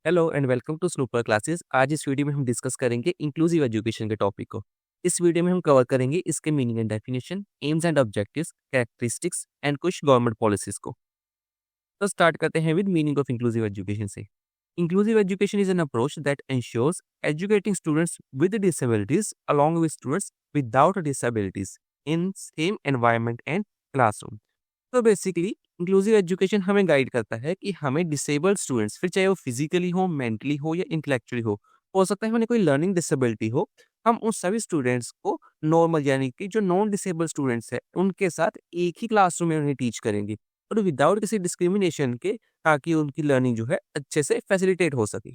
Hello and welcome to snooper classes. आज इस video में हम डिस्कस करेंगे इंक्लूसिव एजुकेशन के टॉपिक को। इस वीडियो में हम कवर करेंगे इसके meaning and definition, aims and objectives, characteristics and कुछ गवर्नमेंट पॉलिसीज को। तो स्टार्ट करते हैं with meaning of inclusive education से। Inclusive education is an approach that ensures educating students with disabilities along with students without disabilities in same environment and classroom। तो basically inclusive education हमें guide करता है कि हमें disabled students, फिर चाहे वो फिजिकली हो, मेंटली हो या इंटेलेक्चुअली हो सकता है उन्हें कोई लर्निंग डिसेबिलिटी हो, हम उन सभी स्टूडेंट्स को नॉर्मल यानी कि जो नॉन डिसेबल्ड स्टूडेंट्स हैं उनके साथ एक ही क्लासरूम में उन्हें टीच करेंगे और विदाउट किसी डिस्क्रिमिनेशन के, ताकि उनकी लर्निंग जो है अच्छे से फैसिलिटेट हो सके।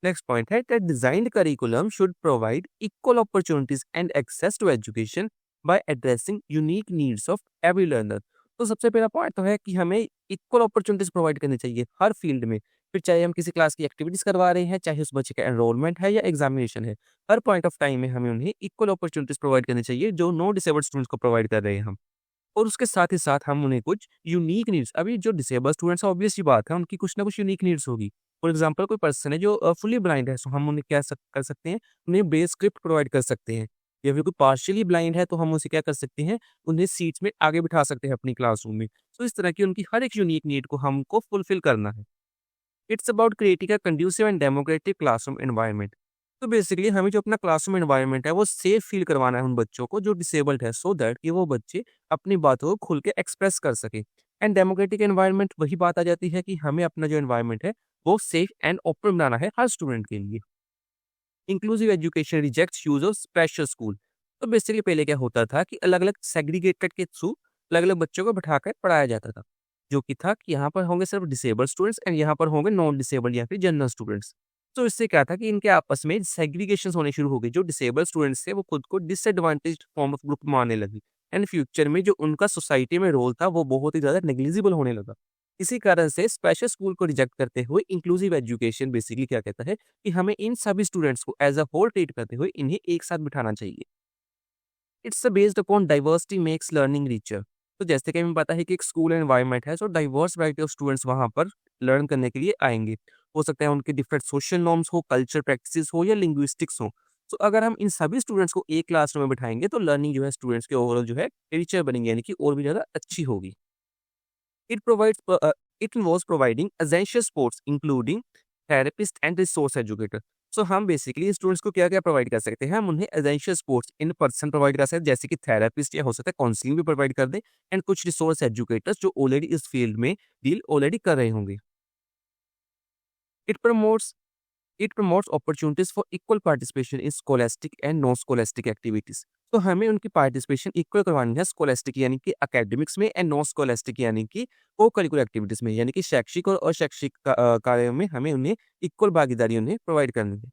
नेक्स्ट पॉइंट है that designed curriculum should provide equal opportunities and access to education by addressing unique needs of every learner. तो सबसे पहला पॉइंट तो है कि हमें इक्वल अपॉर्चुनिटीज प्रोवाइड करनी चाहिए हर फील्ड में, फिर चाहे हम किसी क्लास की एक्टिविटीज करवा रहे हैं, चाहे उस बच्चे का एनरोलमेंट है या एग्जामिनेशन है, हर पॉइंट ऑफ टाइम में हमें उन्हें इक्वल अपॉर्चुनिटीज प्रोवाइड करनी चाहिए जो नो डिसेबल्ड स्टूडेंट्स को प्रोवाइड कर रहे हैं हम। और उसके साथ ही साथ हम उन्हें कुछ यूनिक नीड्स, अभी जो डिसेबल स्टूडेंट्स हैं ऑब्वियस सी बात है उनकी कुछ ना कुछ यूनिक नीड्स होगी। फॉर एग्जांपल कोई पर्सन है जो फुली ब्लाइंड है, सो हम उन्हें क्या कर सकते हैं, उन्हें बेस स्क्रिप्ट प्रोवाइड कर सकते हैं। या फिर कोई पार्शियली ब्लाइंड है तो हम उसे क्या कर सकते हैं, उन्हें सीट्स में आगे बिठा सकते हैं अपनी क्लासरूम में। तो इस तरह की उनकी हर एक यूनिक नीड को हमको फुलफिल करना है। It's about creating a conducive and democratic classroom environment. तो बेसिकली हमें जो अपना क्लासरूम एनवायरनमेंट है वो सेफ फील करवाना है उन बच्चों को जो डिसेबल्ड है, सो दैट कि वो बच्चे अपनी बातों को खुल के एक्सप्रेस कर सके। एंड डेमोक्रेटिक एनवायरनमेंट वही बात आ जाती है कि हमें अपना जो एनवायरनमेंट है वो सेफ एंड ओपन बनाना है हर स्टूडेंट के लिए। Inclusive education rejects use of special school. तो बेसिकली पहले क्या होता था कि अलग अलग सेग्रीगेटेड के थ्रू अलग अलग बच्चों को बैठाकर पढ़ाया जाता था, जो कि था कि यहाँ पर होंगे सिर्फ डिसेबल्ड स्टूडेंट्स एंड यहाँ पर होंगे नॉन डिसेबल्ड या फिर जनरल स्टूडेंट्स। तो इससे क्या था कि इनके आपस में सेग्रीगेशन होने शुरू हो गई, जो डिसेबल्ड स्टूडेंट्स थे वो खुद को डिसएडवांटेज फॉर्म ऑफ ग्रुप मानने लगी। एंड फ्यूचर में जो उनका सोसाइटी में रोल था वो बहुत ही ज्यादा नेग्लिजिबल होने लगा। इसी कारण से स्पेशल स्कूल को रिजेक्ट करते हुए इंक्लूसिव एजुकेशन बेसिकली क्या कहता है कि हमें इन सभी स्टूडेंट्स को एज अ होल ट्रीट करते हुए इन्हें एक साथ बिठाना चाहिए। It's based upon diversity makes learning richer. तो जैसे कि हमें पता है कि एक स्कूल एनवायरनमेंट है, सो डाइवर्स वैरायटी ऑफ स्टूडेंट्स वहां पर लर्न करने के लिए आएंगे। हो सकता है उनके डिफरेंट सोशल नॉर्म्स हो, कल्चर प्रैक्टिसेस हो या लिंग्विस्टिक्स हो। तो अगर हम इन सभी स्टूडेंट्स को एक क्लासरूम में बिठाएंगे तो लर्निंग जो है स्टूडेंट्स के ओवरऑल जो है रिचर बनेंगे, यानी कि और भी ज्यादा अच्छी होगी। It provides it involves providing essential supports including therapist and resource educator। सो हम बेसिकली स्टूडेंट्स को क्या क्या प्रोवाइड कर सकते हैं, हम उन्हें essential supports in person provide कर सकते हैं जैसे कि थेरेपिस्ट या हो सकता है काउंसलिंग भी प्रोवाइड कर दें, एंड कुछ रिसोर्स एजुकेटर्स जो ऑलरेडी इस फील्ड में डील ऑलरेडी कर रहे होंगे। It promotes it promotes opportunities for equal participation in scholastic and non scholastic activities. तो हमें उनकी पार्टिसिपेशन इक्वल करवानी है स्कोलास्टिक यानी कि एकेडमिक्स में, एंड नॉन स्कोलास्टिक यानी कि को करिकुलर एक्टिविटीज में, यानी कि शैक्षिक और अशैक्षिक कार्यों में हमें उन्हें इक्वल भागीदारी उन्हें प्रोवाइड करनी है।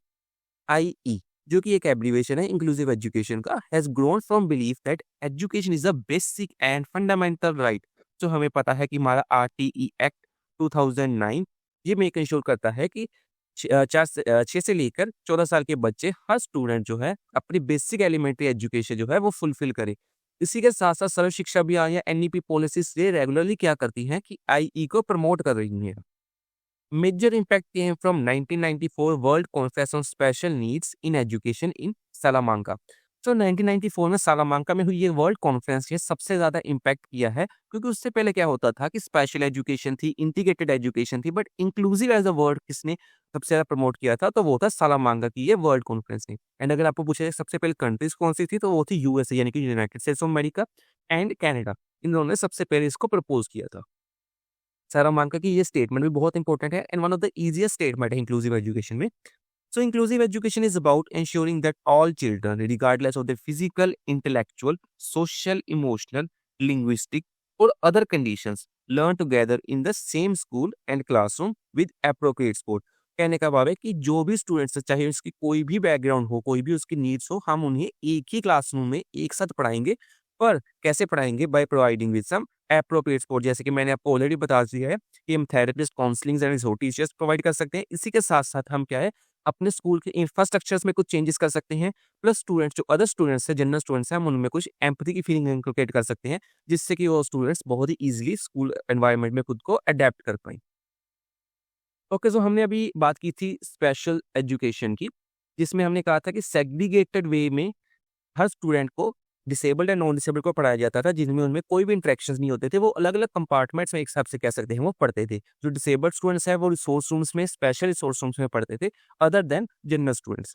आई जो कि एक एब्रीविएशन है इंक्लूसिव एजुकेशन का, has grown from belief that education is a basic and fundamental right. तो हमें पता है कि हमारा आरटीई एक्ट 2009 ये मेक इंश्योर करता है कि 6 से लेकर 14 साल के बच्चे, हर स्टूडेंट जो है अपनी बेसिक एलिमेंट्री एजुकेशन जो है वो फुलफिल करे। इसी के साथ साथ सर्व शिक्षा अभियान या एनईपी पॉलिसीज ये रेगुलरली क्या करती हैं कि आईई को प्रमोट कर रही हैं। Major impact came from 1994 World Conference on Special Needs in Education in Salamanca। तो 1994 में सालामांका में हुई ये वर्ल्ड कॉन्फ्रेंस ने सबसे ज़्यादा इम्पैक्ट किया है, क्योंकि उससे पहले क्या होता था कि स्पेशल एजुकेशन थी, इंटीग्रेटेड एजुकेशन थी, but inclusive as a word किसने सबसे ज़्यादा प्रमोट किया था, तो वो था सालामांका की ये वर्ल्ड कॉन्फ्रेंस ने। एंड अगर आपको पूछा जाए सबसे पहले कंट्रीज कौन सी थी, तो वो थी यूएसए यानी कि United States of America and Canada. इन दोनों ने सबसे पहले इसको प्रपोज किया था। सारामांका की ये स्टेटमेंट भी बहुत इंपॉर्टेंट है and one of the easiest statement है इंक्लूसिव एजुकेशन में। So inclusive education is about ensuring that all children regardless of their physical, intellectual, social, emotional, linguistic और other conditions learn together in the same school and classroom with appropriate support. कहने का भाव है कि जो भी students चाहे उसकी कोई भी बैकग्राउंड हो, कोई भी उसकी नीड्स हो, हम उन्हें एक ही क्लासरूम में एक साथ पढ़ाएंगे। पर कैसे पढ़ाएंगे? By providing with some appropriate support. जैसे कि मैंने आपको ऑलरेडी बता दिया है कि हम therapist, counselling and resource teachers provide कर सकते हैं। इसी के साथ-साथ हम क्या है, अपने स्कूल के इंफ्रास्ट्रक्चर्स में कुछ चेंजेस कर सकते हैं। प्लस स्टूडेंट्स जो अदर स्टूडेंट्स हैं, जनरल स्टूडेंट्स हैं, हम उनमें कुछ एम्पैथी की फीलिंग इनकलकेट कर सकते हैं, जिससे कि वो स्टूडेंट्स बहुत ही ईज़िली स्कूल एनवायरनमेंट में खुद को अडैप्ट कर पाएँ। ओके, सो हमने अभी बात की थी स्पेशल एजुकेशन की, जिसमें हमने कहा था कि सेग्रीगेटेड वे में हर स्टूडेंट को डिसेबल्ड एंड नॉन डिसेबल्ड को पढ़ाया जाता था, जिनमें उनमें कोई भी इंटरेक्शंस नहीं होते थे। वो अलग-अलग कंपार्टमेंट्स में एक हिसाब से कह सकते हैं वो पढ़ते थे। जो डिसेबल्ड स्टूडेंट्स हैं वो रिसोर्स रूम्स में, स्पेशल रिसोर्स रूम्स में पढ़ते थे, अदर देन जनरल स्टूडेंट्स।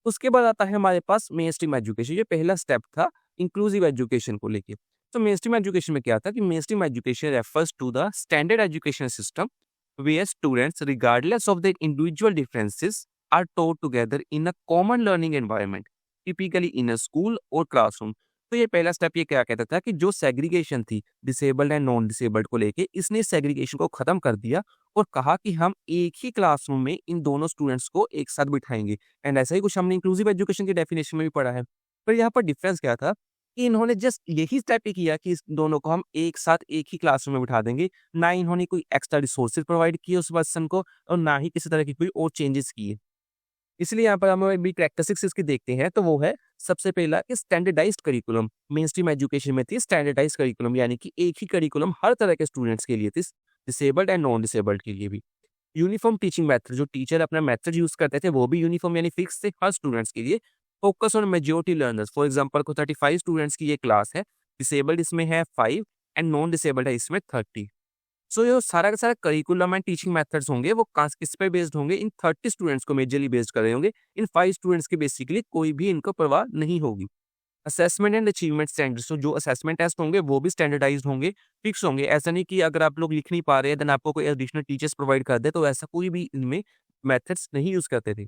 उसके बाद आता है हमारे पास मेन स्ट्रीम एजुकेशन। ये पहला स्टेप था इंक्लूसिव एजुकेशन को लेके। तो मेन स्ट्रीम एजुकेशन में क्या था कि mainstream education refers to the standard education system where students, regardless of their individual differences, are taught together in a common learning environment, typically in a school or classroom. तो ये पहला step ये क्या कहता था कि जो segregation थी डिसेबल्ड एंड नॉन डिसेबल्ड को लेके, इसने सेग्रीगेशन को खत्म कर दिया और कहा कि हम एक ही क्लासरूम में इन दोनों स्टूडेंट्स को एक साथ बिठाएंगे। एंड ऐसा ही कुछ हमने इंक्लूसिव एजुकेशन के डेफिनेशन में भी पढ़ा है। पर यहाँ पर डिफरेंस क्या था कि इन्होंने जस्ट यही स्टेप ही किया कि इस दोनों को हम एक साथ एक ही क्लासरूम में बिठा देंगे। ना इन्होंने कोई एक्स्ट्रा रिसोर्सेज प्रोवाइड किए उस पर्सन को और ना ही किसी तरह की कोई और चेंजेस किए। इसलिए यहाँ पर हम अभी कैरेक्टरिस्टिक्स इसकी देखते हैं, तो वो है सबसे पहला कि standardised curriculum. Mainstream education में थी स्टैंडर्डाइज्ड करिकुलम, यानी कि एक ही करिकुलम हर तरह के स्टूडेंट्स के लिए थी, डिसेबल्ड एंड नॉन डिसेबल्ड के लिए भी। यूनिफॉर्म टीचिंग मेथड, जो टीचर अपना मेथड यूज करते थे वो भी यूनिफॉर्म यानी फिक्स थे हर स्टूडेंट्स के लिए। Focus on majority learners, for example को 35 स्टूडेंट्स की ये क्लास है, डिसेबल्ड इसमें है 5 एंड नॉन डिसेबल्ड है इसमें 30। सो ये सारा का सारा करिकुलम एंड टीचिंग मेथड्स होंगे वो किस पे बेस्ड होंगे, इन 30 स्टूडेंट्स को मेजरली बेस्ड कर रहे होंगे। इन 5 स्टूडेंट्स की बेसिकली कोई भी इनको परवाह नहीं होगी। असेसमेंट एंड अचीवमेंट स्टैंडर्ड्स, तो जो असेसमेंट टेस्ट होंगे वो भी स्टैंडर्डाइज्ड होंगे, फिक्स होंगे। ऐसा नहीं कि अगर आप लोग लिख नहीं पा रहे हैं देन आपको कोई एडिशनल टीचर्स प्रोवाइड कर दे, तो ऐसा कोई भी इनमें मेथड्स नहीं यूज करते थे।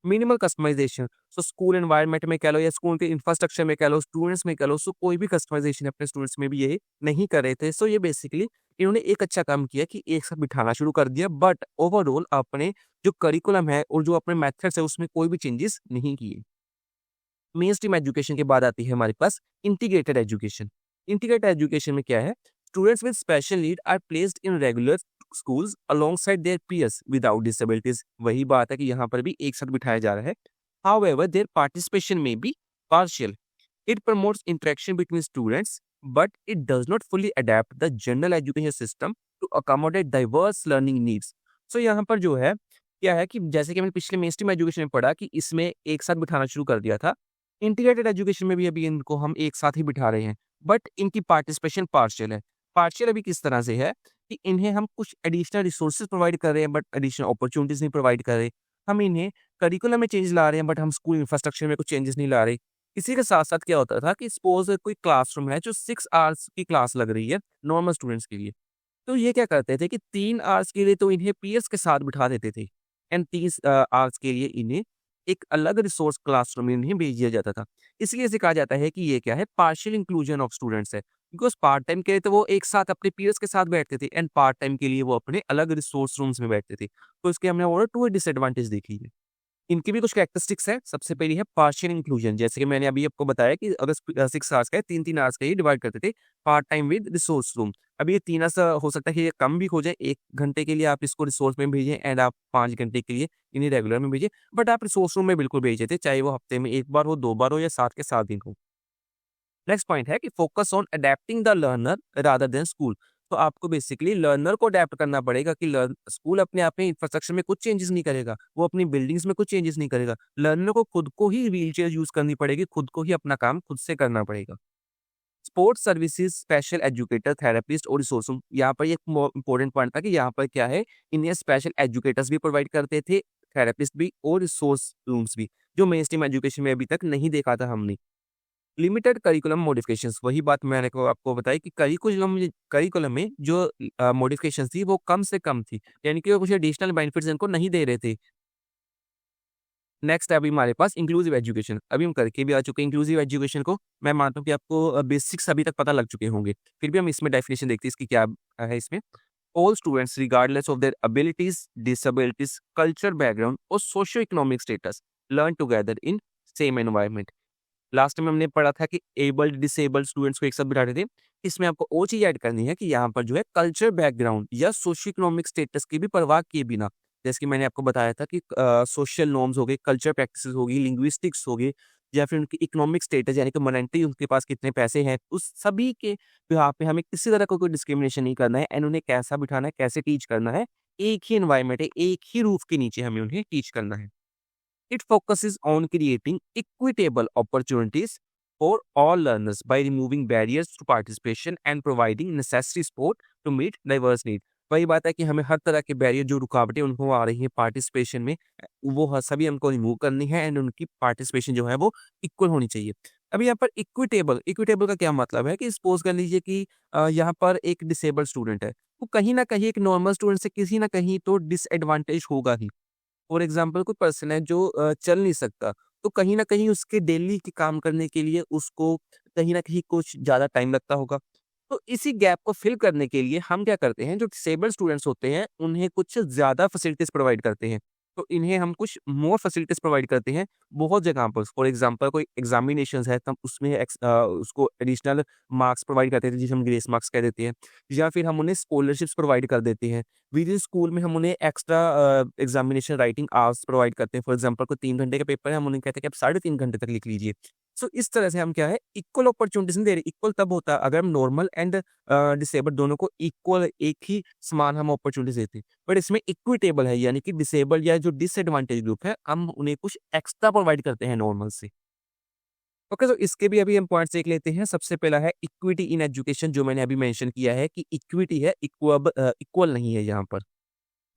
Minimal customisation, so school environment में कह लो या स्कूल के इंफ्रास्ट्रक्चर में कह लो, स्टूडेंट्स में कह लो, सो कोई भी कस्टमाइजेशन अपने स्टूडेंट्स में भी ये नहीं कर रहे थे। सो ये बेसिकली इन्होंने एक अच्छा काम किया कि एक साथ बिठाना शुरू कर दिया, बट ओवरऑल अपने जो करिकुलम है और जो अपने मेथड्स है उसमें कोई भी चेंजेस नहीं किए। मेन स्ट्रीम एजुकेशन के बाद आती है हमारे पास इंटीग्रेटेड एजुकेशन। इंटीग्रेटेड एजुकेशन में क्या है, students with special need are placed in regular schools alongside their peers without disabilities. वही बात है कि यहाँ पर भी एक साथ बिठाया जा रहा है। हाउएवर देयर पार्टिसिपेशन में be partial. It promotes interaction between students but it does not fully adapt the general education system to accommodate diverse learning needs. So यहाँ पर जो है क्या है कि जैसे कि हमने पिछले मेन स्ट्रीम एजुकेशन में पढ़ा कि इसमें एक साथ बिठाना शुरू कर दिया था, इंटीग्रेटेड एजुकेशन में भी अभी इनको हम एक साथ ही बिठा रहे हैं, बट इनकी पार्टिसिपेशन पार्शियल है। पार्शियल अभी किस तरह से है कि इन्हें हम कुछ एडिशनल रिसोर्सेज प्रोवाइड कर रहे हैं बट एडिशनल अपॉर्चुनिटीज नहीं प्रोवाइड कर रहे। हम इन्हें करिकुलम में चेंज ला रहे हैं बट हम स्कूल इंफ्रास्ट्रक्चर में कुछ चेंजेस नहीं ला रहे। इसी के साथ साथ क्या होता था कि सपोज कोई क्लासरूम है जो 6 आवर्स की क्लास लग रही है नॉर्मल स्टूडेंट्स के लिए, तो ये क्या करते थे कि 3 आवर्स के लिए तो इन्हें पीयर्स के साथ बिठा देते थे एंड 30 आवर्स के लिए इन्हें एक अलग रिसोर्स क्लासरूम में इन्हें भेज दिया जाता था। इसलिए इसे कहा जाता है कि ये क्या है, पार्शियल इंक्लूजन ऑफ स्टूडेंट्स है। बिकॉज़ पार्ट टाइम के लिए तो वो एक साथ अपने पीयर्स के साथ बैठते थे एंड पार्ट टाइम के लिए वो अपने अलग रिसोर्स रूम्स में बैठते थे। तो इसके हमने और 2 डिसएडवांटेज देखी है। इनकी भी कुछ कैरेक्टरिस्टिक्स हैं। सबसे पहली है पार्शियल इंक्लूजन, जैसे कि मैंने अभी आपको बताया कि अगर 6 आवर्स का है, 3-3 आवर्स का ही डिवाइड करते थे, part time with resource room. अब ये 3 आवर्स हो सकता है कि ये कम भी हो जाए, 1 घंटे के लिए आप इसको रिसोर्स में भेजें एंड आप 5 घंटे के लिए इन्हें रेगुलर में भेजें, बट आप रिसोर्स रूम में बिल्कुल भेज देते, चाहे वो हफ्ते में 1 बार हो, 2 बार हो या 7 के 7 दिन हो। नेक्स्ट पॉइंट है कि focus on adapting the learner rather than school. तो आपको बेसिकली लर्नर को अडैप्ट करना पड़ेगा कि लर्न स्कूल अपने आप में इंफ्रास्ट्रक्चर में कुछ चेंजेस नहीं करेगा, वो अपनी बिल्डिंग्स में कुछ चेंजेस नहीं करेगा। लर्नर को खुद को ही व्हीलचेयर यूज करनी पड़ेगी, खुद को ही अपना काम खुद से करना पड़ेगा। Sports services, special educator, therapist और रिसोर्स रूम, यहाँ पर एक इंपॉर्टेंट पॉइंट था कि यहाँ पर क्या है, इन्हें स्पेशल एजुकेटर्स भी प्रोवाइड करते थे, थेरेपिस्ट भी और रिसोर्स रूम्स भी, जो मेन स्ट्रीम एजुकेशन में अभी तक नहीं देखा था हमने। लिमिटेड करिकुलम मॉडिफिकेशंस, वही बात मैंने को आपको बताई कि करिकुलम करिकुलम में जो मॉडिफिकेशंस थी वो कम से कम थी, यानी कि वो कुछ एडिशनल बेनिफिट्स इनको नहीं दे रहे थे। नेक्स्ट है अभी हमारे पास इंक्लूसिव एजुकेशन। अभी हम करके भी आ चुके हैं इंक्लूसिव एजुकेशन को। मैं मानता हूँ कि आपको बेसिक्स अभी तक पता लग चुके होंगे, फिर भी हम इसमें डेफिनेशन देखते हैं इसकी क्या है इसमें। All students regardless of their abilities, disabilities, culture background और socio economic status learn together in same environment. Last में हमने पढ़ा था कि एबल्ड डिसेबल्ड स्टूडेंट्स को एक साथ बिठाते थे। इसमें आपको और चीज ऐड करनी है कि यहाँ पर जो है कल्चर बैकग्राउंड या सोशियो इकोनॉमिक स्टेटस की भी परवाह किए बिना, जैसे कि मैंने आपको बताया था कि सोशल नॉर्म्स हो गए, कल्चर प्रैक्टिसेस होगी, लिंग्विस्टिक्स हो गए, या फिर उनकी इकोनॉमिक स्टेटस यानी कि मॉनेटरी उनके पास कितने पैसे हैं, उस सभी के यहाँ पे हमें किसी तरह का कोई डिस्क्रिमिनेशन नहीं करना है एंड उन्हें कैसा बिठाना है, कैसे टीच करना है, एक ही एनवायरनमेंट है, एक ही रूफ के नीचे हमें उन्हें टीच करना है। It focuses on creating equitable opportunities for all learners by removing barriers to participation and providing necessary support to meet diverse needs. वही बात है कि हमें हर तरह के बैरियर जो रुकावटें उनको आ रही हैं पार्टिसिपेशन में सभी हमको रिमूव करनी है एंड उनकी पार्टिसिपेशन जो है वो इक्वल होनी चाहिए। अभी यहाँ पर इक्विटेबल इक्विटेबल का क्या मतलब है कि सपोज कर लीजिए कि यहाँ पर एक डिसेबल्ड स्टूडेंट है, वो कहीं ना कहीं एक नॉर्मल स्टूडेंट से किसी ना कहीं तो डिसएडवांटेज होगा ही। फॉर एग्जाम्पल कोई पर्सन है जो चल नहीं सकता, तो कहीं न कहीं उसके डेली के काम करने के लिए उसको कहीं न कहीं कुछ ज़्यादा टाइम लगता होगा। तो इसी गैप को फिल करने के लिए हम क्या करते हैं, जो डिसेबल्ड स्टूडेंट्स होते हैं, उन्हें कुछ ज़्यादा फैसिलिटीज़ प्रोवाइड करते हैं। तो इन्हें हम कुछ मोर फैसिलिटीज़ प्रोवाइड करते हैं बहुत जगह पर। फॉर एग्जाम्पल कोई एग्ज़ामिनेशंस है, तब उसमें उसको एडिशनल मार्क्स प्रोवाइड करते हैं, जिसे हम ग्रेस मार्क्स कह देते हैं। या फिर हम उन्हें स्कॉलरशिप्स प्रोवाइड कर देते हैं। विदिन स्कूल में हम उन्हें extra examination writing hours provide करते हैं। फॉर एग्जांपल कोई 3 घंटे का पेपर है, हम उन्हें कहते हैं कि आप साढ़े 3 घंटे तक लिख लीजिए। सो इस तरह से हम क्या है इक्वल अपॉर्च्युनिटीज़ नहीं दे रहे। इक्वल तब होता है अगर हम नॉर्मल एंड डिसेबल्ड दोनों को इक्वल एक ही समान हम अपॉर्च्युनिटीज़ देते हैं। बट इसमें इक्विटेबल है, यानी कि डिसेबल्ड या जो डिसएडवांटेज ग्रुप है, हम उन्हें कुछ एक्स्ट्रा प्रोवाइड करते हैं नॉर्मल से। ओके, तो इसके भी अभी हम पॉइंट्स देख लेते हैं। सबसे पहला है इक्विटी इन एजुकेशन, जो मैंने अभी मेंशन किया है कि इक्विटी है, इक्वल नहीं है यहाँ पर।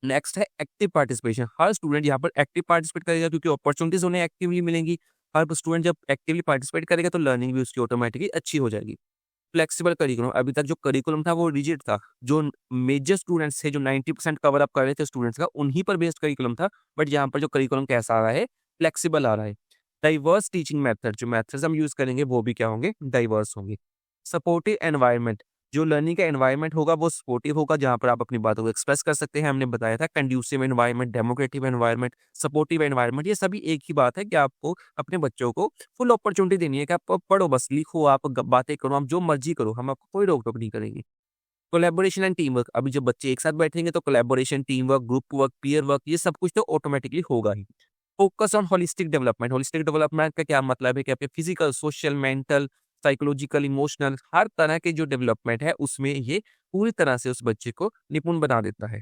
नेक्स्ट है एक्टिव पार्टिसिपेशन। हर स्टूडेंट यहाँ पर एक्टिव पार्टिसिपेट करेगा क्योंकि अपॉर्चुनिटीज उन्हें एक्टिवली मिलेंगी। हर स्टूडेंट जब एक्टिवली पार्टिसिपेट करेगा तो लर्निंग भी उसकी ऑटोमेटिकली अच्छी हो जाएगी। फ्लेक्सिबल करिकुलम, अभी तक जो करिकुलम था वो रिजिड था। जो मेजर स्टूडेंट्स थे, जो 90% कवर अप कर रहे थे स्टूडेंट्स का, उन्हीं पर बेस्ड करिकुलम था। बट यहाँ पर जो करिकुलम कैसा आ रहा है, फ्लेक्सिबल आ रहा है। डाइवर्स टीचिंग मेथड, जो मेथड्स हम यूज करेंगे वो भी क्या होंगे, डाइवर्स होंगे। सपोर्टिव एनवायरनमेंट, जो लर्निंग का एनवायरनमेंट होगा वो सपोर्टिव होगा, जहाँ पर आप अपनी बातों को एक्सप्रेस कर सकते हैं। हमने बताया था conducive environment, democratic environment, supportive environment, ये सभी एक ही बात है कि आपको अपने बच्चों को फुल अपॉर्चुनिटी देनी है कि आप पढ़ो, बस लिखो, आप बातें करो, आप जो मर्जी करो, हम आपको कोई रोक टोक नहीं करेंगे। कोलैबोरेशन एंड टीम वर्क, अभी जब बच्चे एक साथ बैठेंगे तो collaboration, team work, group work, peer work, ये सब कुछ तो ऑटोमेटिकली होगा ही। Focus on holistic development, holistic development का क्या मतलब है कि आपके physical, social, mental, psychological, emotional, हर तरह के जो डेवलपमेंट है उसमें ये पूरी तरह से उस बच्चे को निपुण बना देता है।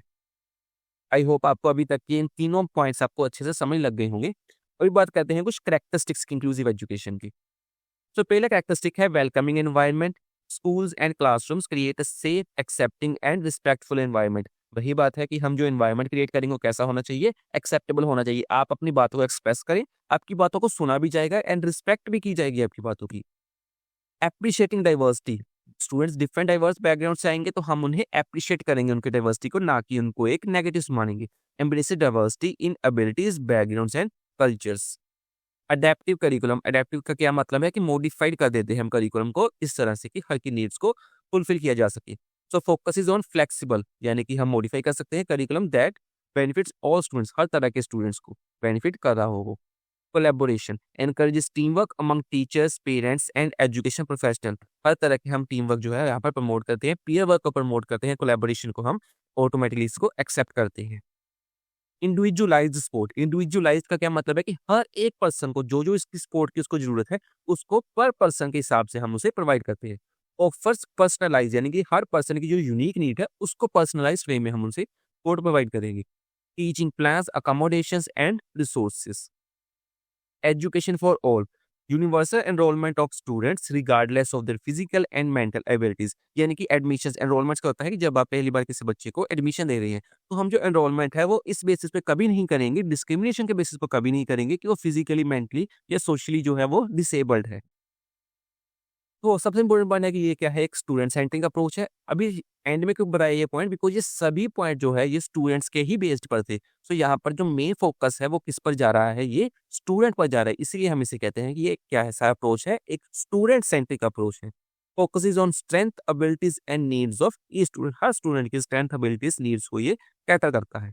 आई होप आपको अभी तक के इन तीनों पॉइंट्स आपको अच्छे से समझ लग गए होंगे। अभी बात करते हैं कुछ कैरेक्टरिस्टिक्स इंक्लूसिव एजुकेशन की। तो पहला कैरेक्टरिस्टिक है welcoming environment. Schools and classrooms create a safe, accepting and respectful environment. वही बात है कि हम जो एनवायरनमेंट क्रिएट करेंगे वो कैसा होना चाहिए, एक्सेप्टेबल होना चाहिए। आप अपनी बातों को एक्सप्रेस करें, आपकी बातों को सुना भी जाएगा एंड रिस्पेक्ट भी की जाएगी आपकी बातों की। Appreciating diversity, students different diverse background से आएंगे तो हम उन्हें एप्रिशिएट करेंगे उनके डाइवर्सिटी को, ना कि उनको एक नेगेटिव मानेंगे। Embrace diversity in abilities, backgrounds and cultures. Adaptive curriculum, adaptive का क्या मतलब है कि मॉडिफाइड कर देते हैं हम करिकुलम को इस तरह से कि हर की नीड्स को फुलफिल किया जा सके। So focus is on flexible, यानी कि हम मॉडिफाई कर सकते हैं curriculum that benefits all students, हर तरह के स्टूडेंट्स को बेनिफिट कर रहा हो वो। Collaboration encourages team work among teachers, parents and education professional. हर तरह के हम टीम वर्क जो है यहाँ पर प्रमोट करते हैं, पीयर वर्क को प्रमोट करते हैं, कोलैबोरेशन को हम ऑटोमेटिकली इसको एक्सेप्ट करते हैं। इंडिविजुअलाइज्ड स्पोर्ट, इंडिविजुअलाइज्ड का क्या मतलब है कि हर एक पर्सन को जो जो इसकी स्पोर्ट की उसको जरूरत है उसको पर पर्सन के हिसाब से हम उसे प्रोवाइड करते हैं। ऑफर्स पर्सनलाइज, यानी कि हर पर्सन की जो यूनिक नीड है उसको पर्सनलाइज्ड वे में हम उनसे सपोर्ट प्रोवाइड करेंगे। Teaching plans, accommodations and resources. Education for all, universal enrolment of students regardless of their physical and mental abilities. यानी कि एडमिशन एनरोलमेंट का होता है कि जब आप पहली बार किसी बच्चे को एडमिशन दे रहे हैं तो हम जो एनरोलमेंट है वो इस बेसिस पे कभी नहीं करेंगे, डिस्क्रिमिनेशन के बेसिस पे कभी नहीं करेंगे कि वो फिजिकली, मेंटली या सोशली जो है वो डिसेबल्ड है। तो सबसे इम्पोर्टेंट पॉइंट है कि ये क्या है, एक स्टूडेंट सेंट्रिक अप्रोच है। अभी एंड में क्यों बताया ये पॉइंट, बिकॉज ये सभी पॉइंट जो है ये स्टूडेंट्स के ही बेस्ड पर थे। सो यहाँ पर जो मेन फोकस है वो किस पर जा रहा है, ये स्टूडेंट पर जा रहा है। इसीलिए हम इसे कहते हैं कि ये क्या ऐसा अप्रोच है, एक स्टूडेंट सेंट्रिक अप्रोच है। Focus is on strength, abilities and needs of E student. Her student की स्ट्रेंथ, एबिलिटीज, नीड्स को ये कैटर करता है।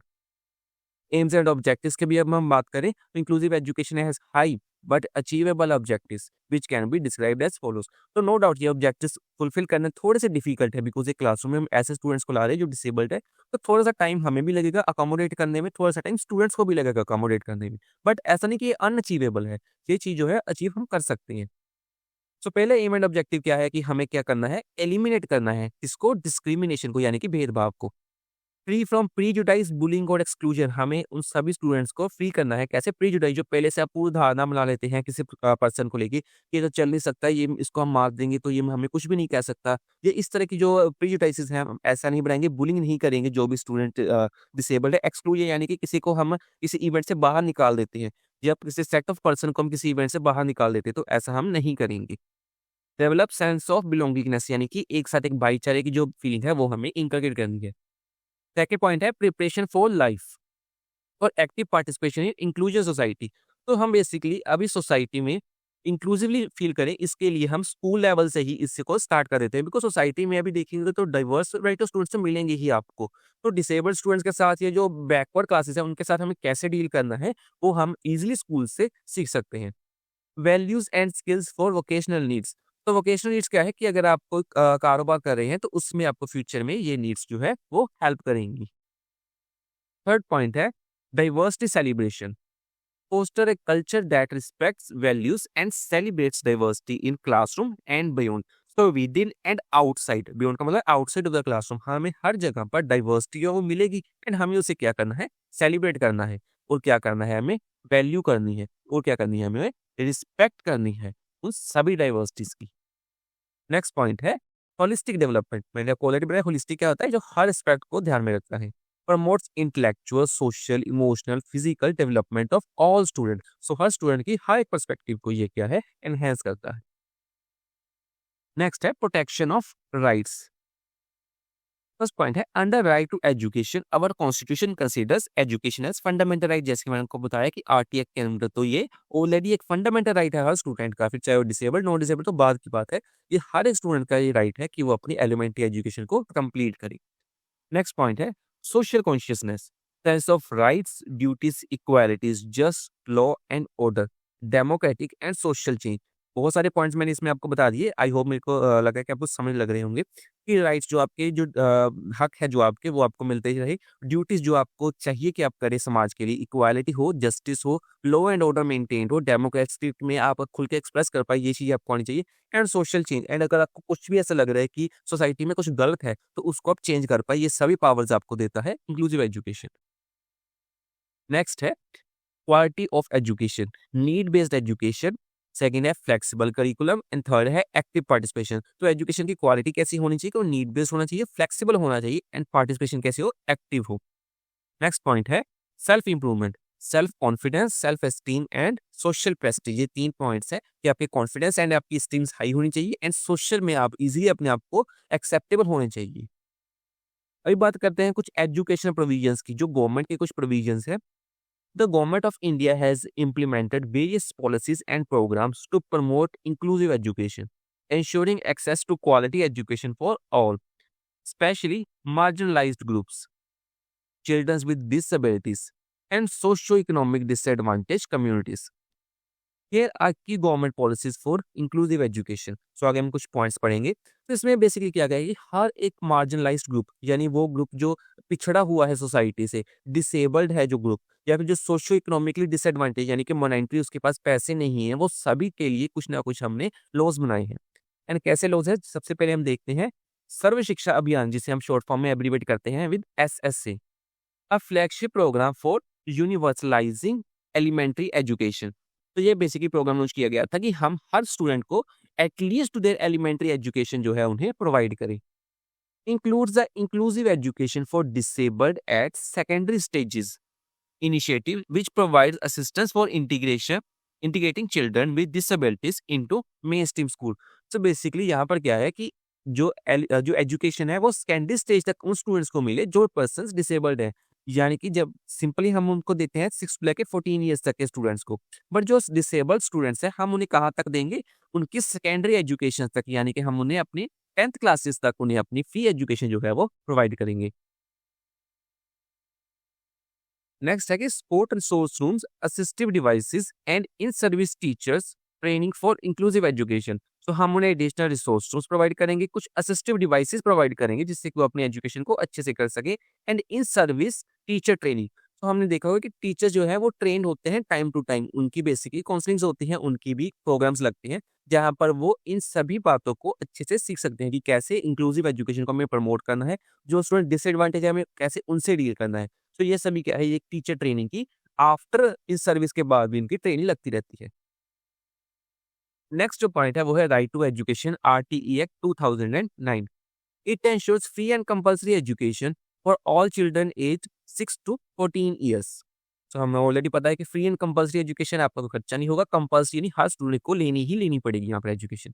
एम्स एंड ऑब्जेक्टिव्स की भी अब हम बात करें तो inclusive education has high but achievable objectives which can be described as follows. तो नो डाउट ये ऑब्जेक्टिव्स फुलफिल करने थोड़े से डिफिकल्ट है, बिकॉज एक क्लासरूम में हम ऐसे स्टूडेंट्स को ला रहे हैं जो डिसेबल्ड है, तो थोड़ा सा टाइम हमें भी लगेगा अकोमोडेट करने में, थोड़ा सा टाइम स्टूडेंट्स को भी लगेगा अकोमोडेट करने में। बट ऐसा नहीं कि ये अनअचीवेबल है, ये चीज जो है अचीव हम कर सकते हैं। सो पहले एम एंड ऑब्जेक्टिव क्या है कि हमें क्या करना है, एलिमिनेट करना है इसको, डिस्क्रिमिनेशन को, यानी कि भेदभाव को। फ्री फ्रॉम प्रीजुडाइज बुलिंग और एक्सक्लूजन, हमें उन सभी स्टूडेंट्स को फ्री करना है। कैसे? प्रीजुडाइज, जो पहले से आप पूर्व धारणा बना लेते हैं किसी पर्सन को लेके कि ये तो चल नहीं सकता, ये इसको हम मार देंगे तो ये हमें कुछ भी नहीं कह सकता। ये इस तरह की जो प्रीजुडाइसेस हैं, हम ऐसा नहीं बनाएंगे, बुलिंग नहीं करेंगे जो भी स्टूडेंट डिसेबल्ड है। एक्सक्लूजन यानी कि किसी को हम किसी इवेंट से बाहर निकाल देते हैं, या किसी सेट ऑफ पर्सन को हम किसी इवेंट से बाहर निकाल देते हैं, तो ऐसा हम नहीं करेंगे। डेवलप सेंस ऑफ बिलोंगिंगनेस, यानी कि एक साथ एक भाईचारे की जो फीलिंग है वो हमें इनकलकेट करनी है। सेकंड पॉइंट है प्रिपरेशन फॉर लाइफ और active participation in inclusion society. तो हम बेसिकली अभी सोसाइटी में इंक्लूसिवली फील करें, इसके लिए हम स्कूल लेवल से ही इसको स्टार्ट कर देते हैं। बिकॉज सोसाइटी में अभी देखेंगे तो डाइवर्स वैरायटी ऑफ स्टूडेंट्स तो मिलेंगे ही आपको। तो डिसेबल्ड स्टूडेंट्स के साथ, ये जो बैकवर्ड क्लासेस है उनके साथ हमें कैसे डील करना है वो हम इजिली स्कूल से सीख सकते हैं। Values and skills for vocational needs. तो वोकेशनल नीड्स क्या है कि अगर आप कोई कारोबार कर रहे हैं तो उसमें आपको फ्यूचर में ये नीड्स जो है वो हेल्प करेंगी। थर्ड पॉइंट है diversity celebration. Foster a culture that respects values and celebrates diversity in classroom and beyond. So within and outside, beyond का मतलब आउटसाइड ऑफ द क्लासरूम, हमें हर जगह पर डाइवर्सिटी वो मिलेगी एंड हमें उसे क्या करना है? सेलिब्रेट करना है। और क्या करना है? हमें वैल्यू करनी है। और क्या करनी है? हमें रिस्पेक्ट करनी है उन सभी डाइवर्सिटीज की। नेक्स्ट पॉइंट है होलिस्टिक डेवलपमेंट। मैंने आपको ऑलरेडी बताया होलिस्टिक क्या होता है, जो हर एस्पेक्ट को ध्यान में रखता है। Promotes intellectual, social, emotional, physical development of all student. So her student की हर एक पर्सपेक्टिव को ये क्या है? एनहेंस करता है। नेक्स्ट है protection of rights. First point है under right to education our constitution considers education as fundamental right. जैसे कि मैंने आपको बताया कि आरटीए के अंदर तो ये ऑलरेडी एक फंडामेंटल राइट है हर स्टूडेंट का, फिर चाहे वो डिसेबल्ड नॉन डिसेबल्ड तो बाद की बात है। ये हर एक स्टूडेंट का ये राइट है कि वो अपनी एलिमेंट्री एजुकेशन को कंप्लीट करे। नेक्स्ट पॉइंट है social consciousness, sense of rights, duties, equalities, just law and order, democratic and social change. बहुत सारे पॉइंट्स मैंने इसमें आपको बता दिए। आई होप मेरे को लगा कि आपको समझ लग रहे होंगे कि राइट्स जो आपके, जो हक है जो आपके, वो आपको मिलते ही रहे। ड्यूटीज जो आपको चाहिए कि आप करें समाज के लिए, इक्वालिटी हो, जस्टिस हो, लॉ एंड ऑर्डर मेंटेन हो, डेमोक्रेटिक में आप खुल के एक्सप्रेस कर पाए, ये चीज आपको आनी चाहिए। एंड सोशल चेंज, एंड अगर आपको कुछ भी ऐसा लग रहा है कि सोसाइटी में कुछ गलत है तो उसको आप चेंज कर पाए, ये सभी पावर्स आपको देता है इंक्लूसिव एजुकेशन। नेक्स्ट है quality of education, need based education. Second है फ्लेक्सिबल करिकुलम एंड थर्ड है एक्टिव पार्टिसिपेशन। तो एजुकेशन की क्वालिटी कैसी होनी चाहिए? तो नीड बेस्ड होना चाहिए, फ्लेक्सिबल होना चाहिए एंड पार्टिसिपेशन कैसी हो? एक्टिव हो। नेक्स्ट पॉइंट है self improvement, self confidence, self esteem and social Prestige. ये 3 पॉइंट्स है कि आपके कॉन्फिडेंस एंड आपकी स्टीम हाई होनी चाहिए एंड सोशल में आप इजीली अपने आप को एक्सेप्टेबल होने चाहिए। अभी बात करते हैं कुछ एजुकेशन प्रोविजंस की, जो गवर्नमेंट के कुछ प्रोविजंस है। The government of India has implemented various policies and programs to promote inclusive education, ensuring access to quality education for all, especially marginalized groups, children with disabilities, and socio-economic disadvantaged communities. Here are key government policies for inclusive education. So आगे हम कुछ points पढ़ेंगे। तो इसमें basically क्या गया कि हर एक मार्जिनलाइज्ड ग्रुप, यानी वो ग्रुप जो पिछड़ा हुआ है सोसाइटी से, डिसेबल्ड है जो ग्रुप, या फिर जो सोशो इकोनॉमिकली डिसएडवांटेज यानी कि मॉनेटरी उसके पास पैसे नहीं है, वो सभी के लिए कुछ ना कुछ हमने लॉज बनाए हैं। एंड कैसे लॉज है? सबसे पहले हम देखते हैं सर्व शिक्षा अभियान, जिसे हम शॉर्ट फॉर्म में एब्रीवेट करते हैं with SSA, a flagship programme for universalising elementary education. तो ये बेसिकली प्रोग्राम लॉन्च किया गया था कि हम हर स्टूडेंट को at least to their elementary education जो है उन्हें प्रोवाइड करें। Includes the inclusive education for disabled at secondary stages initiative which provides assistance for integrating children with disabilities into mainstream school। So basically यहाँ पर क्या है कि जो एजुकेशन है वो सेकेंडरी स्टेज तक उन स्टूडेंट्स को मिले जो पर्सन्स डिसेबल्ड है। यानी कि जब सिंपली हम उनको देते हैं 6 से लेके 14 ईयर्स तक के स्टूडेंट्स को, बट जो डिसेबल्ड स्टूडेंट्स हैं हम उन्हें कहाँ तक देंगे? उनकी सेकेंडरी एजुकेशन तक, यानी कि हम उन्हें अपनी 10th क्लासेस तक उन्हें अपनी फ्री एजुकेशन जो है वो प्रोवाइड करेंगे। नेक्स्ट है कि sport resource rooms, assistive devices and in service teachers training for inclusive education. तो हम उन्हें एडिशनल रिसोर्स रूम्स प्रोवाइड करेंगे, कुछ असिस्टिव डिवाइसेस प्रोवाइड करेंगे जिससे कि वो अपनी एजुकेशन को अच्छे से कर सके, and in service teacher training. तो हमने देखा होगा कि टीचर जो है वो ट्रेंड होते हैं टाइम टू टाइम, उनकी बेसिकली काउंसलिंग्स होती हैं, उनकी भी प्रोग्राम्स लगते हैं, जहाँ पर वो इन सभी बातों को अच्छे से सीख सकते हैं कि कैसे इंक्लूसिव एजुकेशन को हमें प्रमोट करना है, जो स्टूडेंट डिसएडवांटेज है हमें कैसे उनसे डील करना है। तो ये सभी क्या है, ये टीचर ट्रेनिंग की आफ्टर इस सर्विस के बाद भी इनकी ट्रेनिंग लगती रहती है। नेक्स्ट जो पॉइंट है वो है right to education RTE act 2009। It ensures free and compulsory education for all children age 6 to 14 years. तो हमें ऑलरेडी पता है कि फ्री एंड कंपल्सरी एजुकेशन आपका कोई खर्चा नहीं होगा, कंपल्सरी यानी हर स्टूडेंट को लेनी ही लेनी पड़ेगी यहाँ पर education.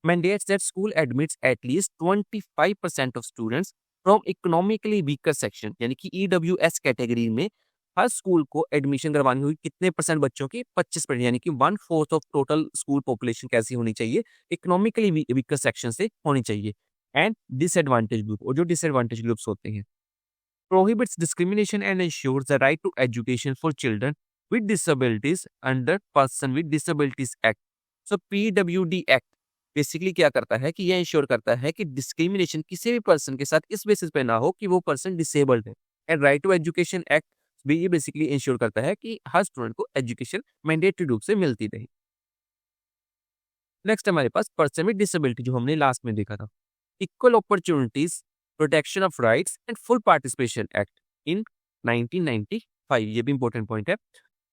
Mandates that school admits at least 25% of students from economically weaker section, यानी कि EWS कैटेगरी में हर स्कूल को एडमिशन करवानी होगी। कितने परसेंट बच्चों की? 25%, यानी कि 1/4 ऑफ टोटल स्कूल पॉपुलेशन कैसी होनी चाहिए? इकोनॉमिकली वीकर सेक्शन से होनी चाहिए। एंड डिसएडवांटेज ग्रुप, और जो डिसएडवांटेज ग्रुप्स होते हैं। Prohibits discrimination and ensures the right to education for children with disabilities under Person with Disabilities Act। So PWD Act basically क्या करता है कि यह इंश्योर करता है कि डिस्क्रिमिनेशन किसी भी पर्सन के साथ इस बेसिस पे ना हो कि वो पर्सन डिसेबल्ड है। And right to education act भी ये बेसिकली इंश्योर करता है कि हर स्टूडेंट को एजुकेशन मैंडेटरी रूप से मिलती रहे। नेक्स्ट हमारे पास पर्सन विद डिसेबिलिटी, जो हमने लास्ट में देखा था। Equal opportunities protection of rights and full participation act in 1995, ये भी इंपॉर्टेंट पॉइंट है।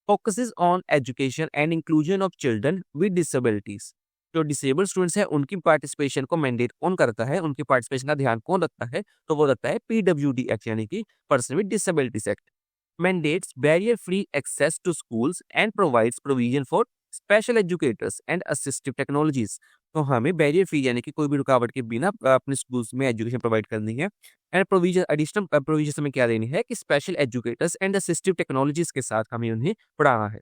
Focuses on education and inclusion of children with disabilities. जो डिसेबल्ड स्टूडेंट्स हैं उनकी पार्टिसिपेशन को मैंडेट कौन करता है, उनकी पार्टिसिपेशन का ध्यान कौन रखता है? तो वो रखता है पीडब्ल्यूडी एक्ट, यानी कि person with disabilities act. Mandates barrier free access to schools and provides provision for special educators and assistive technologies. तो हमें बैरियर फ्री यानी कि कोई भी रुकावट के बिना अपने स्कूल्स में एजुकेशन प्रोवाइड करनी है। एंड प्रोविजन एडिशनल प्रोविजन हमें क्या देनी है कि special educators and assistive technologies के साथ हमें उन्हें पढ़ाना है।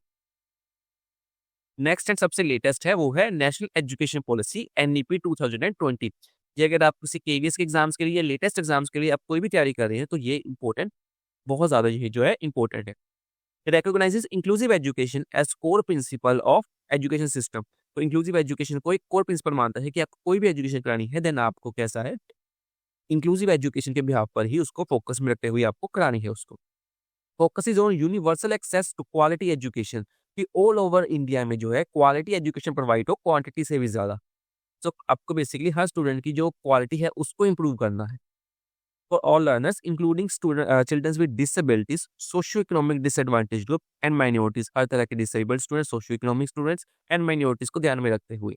नेक्स्ट एंड सबसे लेटेस्ट है वो है नेशनल एजुकेशन पॉलिसी एनईपी 2020। ये अगर आप किसी केवीएस के एग्जाम्स के लिए, लेटेस्ट एग्जाम्स के लिए आप कोई भी तैयारी कर रहे हैं तो ये इंपॉर्टेंट, बहुत ज्यादा ये जो है इंपॉर्टेंट है। recognizes inclusive education as core principle of education system। तो इंक्लूसिव एजुकेशन को एक कोर प्रिंसिपल मानता है कि आपको कोई भी एजुकेशन करानी है देन आपको कैसा है, इंक्लूसिव एजुकेशन के बिहाफ पर ही उसको फोकस में रखते हुए आपको करानी है उसको। Focus is on universal access to quality education, कि ऑल ओवर इंडिया में जो है क्वालिटी एजुकेशन प्रोवाइड हो क्वांटिटी से भी ज्यादा। तो आपको बेसिकली हर स्टूडेंट की जो क्वालिटी है उसको इंप्रूव करना है। For all learners, including children with disabilities, socio-economic disadvantaged group and minorities, हर तरह के disabled students, socio-economic students and minorities को ध्यान में रखते हुए।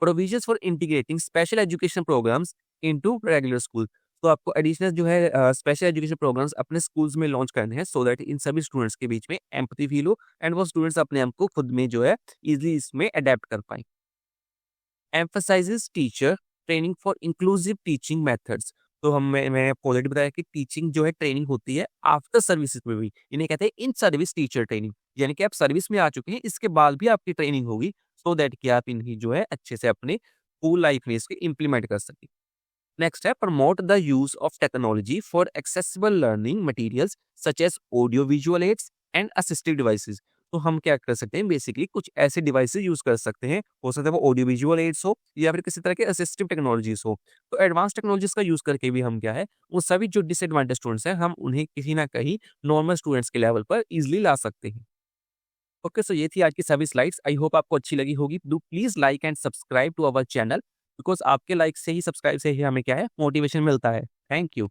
Provisions for integrating special education programs into regular school। तो आपको एडिशनल जो है स्पेशल एजुकेशन प्रोग्राम्स अपने स्कूल्स में लॉन्च करने हैं सो दैट इन सभी स्टूडेंट्स के बीच में एम्पैथी फील हो एंड वो स्टूडेंट्स अपने आप को खुद में जो है इजीली इसमें अडेप्ट कर पाएं। Emphasises teacher training for inclusive teaching methods. तो मैंने आपको ऑलरेडी बताया कि टीचिंग जो है ट्रेनिंग होती है आफ्टर सर्विसेज में भी, इन्हें कहते हैं इन सर्विस टीचर ट्रेनिंग, यानी कि आप सर्विस में आ चुके हैं इसके बाद भी आपकी ट्रेनिंग होगी सो दैट कि आप इन्हें जो है अच्छे से अपने स्कूल लाइफ में इसके इम्प्लीमेंट कर सकें। नेक्स्ट है promote the use of technology for accessible learning materials such as audio visual aids and assistive devices. तो हम क्या कर सकते हैं, बेसिकली कुछ ऐसे डिवाइसेस यूज कर सकते हैं, हो सकता है वो ऑडियो विजुअल एड्स हो या फिर किसी तरह के असिस्टिव टेक्नोलॉजीज हो। तो एडवांस टेक्नोलॉजीज का यूज करके भी हम क्या है वो सभी जो डिसएडवांटेज स्टूडेंट्स हैं हम उन्हें किसी ना कहीं नॉर्मल स्टूडेंट्स के लेवल पर इजिली ला सकते हैं। ओके, सो ये थी आज की सभी स्लाइड्स। आई होप आपको अच्छी लगी होगी। Do please like and subscribe to our channel, because आपके लाइक से ही, सब्सक्राइब से ही हमें क्या है मोटिवेशन मिलता है। Thank you.